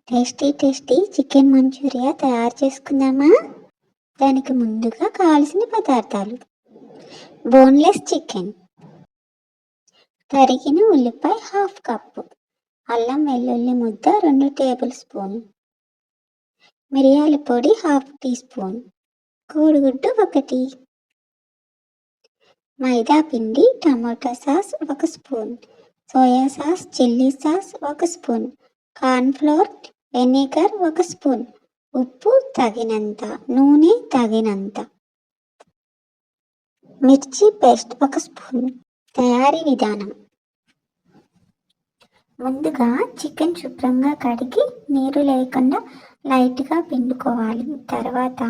Tasty tasty chicken Manchuria తయారు చేసుకుందామా? దానికి ముందుగా కావాల్సిన పదార్థాలు: బోన్లెస్ చికెన్, తరిగిన ఉల్లిపాయ హాఫ్ కప్పు, అల్లం వెల్లుల్లి ముద్ద 2 టేబుల్ స్పూన్, మిరియాల పొడి హాఫ్ టీ స్పూన్, కోడిగుడ్డు 1, మైదా పిండి, టమాటా sauce 1 spoon, soya sauce, chilli sauce 1 spoon, cornflour, vinegar 1 spoon, ఉప్పు తగినంత, నూనె తగినంత, మిర్చి పేస్ట్ 1 స్పూన్. తయారీ విధానం: ముందుగా చికెన్ శుభ్రంగా కడిగి నీరు లేకుండా లైట్గా పిండుకోవాలి. తర్వాత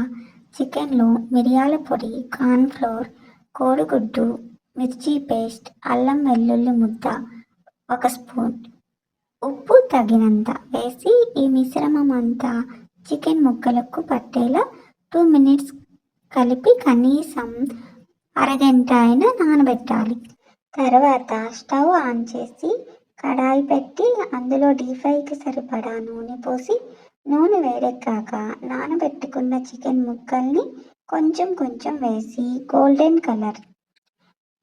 చికెన్లో మిరియాల పొడి, కార్న్ఫ్లోర్, కోడిగుడ్డు, మిర్చి పేస్ట్, అల్లం వెల్లుల్లి ముద్ద 1 స్పూన్, ఉప్పు తగినంత వేసి ఈ మిశ్రమం అంతా చికెన్ ముక్కలకు పట్టేలా 2 మినిట్స్ కలిపి కనీసం అరగంట అయినా నానబెట్టాలి. తర్వాత స్టవ్ ఆన్ చేసి కడాయి పెట్టి అందులో డీప్ ఫ్రైకి సరిపడా నూనె పోసి, నూనె వేడెక్కాక నానబెట్టుకున్న చికెన్ ముక్కల్ని కొంచెం కొంచెం వేసి గోల్డెన్ కలర్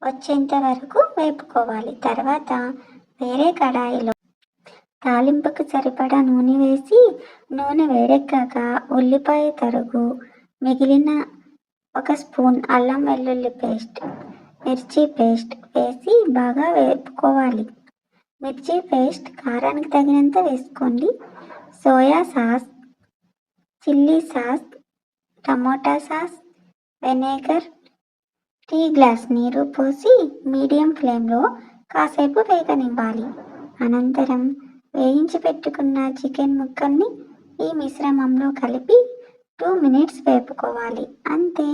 వచ్చేంత వరకు వేపుకోవాలి. తర్వాత వేరే కడాయిలో తాలింపుకు సరిపడా నూనె వేసి, నూనె వేడెక్కాక ఉల్లిపాయ తరుగు, మిగిలిన 1 స్పూన్ అల్లం వెల్లుల్లి పేస్ట్, మిర్చి పేస్ట్ వేసి బాగా వేపుకోవాలి. మిర్చి పేస్ట్ కారానికి తగినంత వేసుకోండి. Soya sauce, chilli sauce, tomato sauce, vinegar, tea glass నీరు పోసి మీడియం ఫ్లేమ్లో కాసేపు వేగనివ్వాలి. అనంతరం వేయించి పెట్టుకున్న చికెన్ ముక్కల్ని ఈ మిశ్రమంలో కలిపి 2 మినిట్స్ వేపుకోవాలి. అంతే,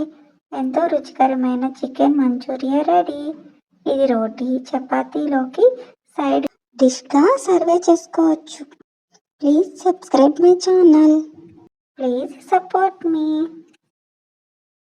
ఎంతో రుచికరమైన చికెన్ మంచూరియా రెడీ. ఇది రోటీ, చపాతీలోకి సైడ్ డిష్గా సర్వ్ చేసుకోవచ్చు. Please subscribe my channel. Please support me.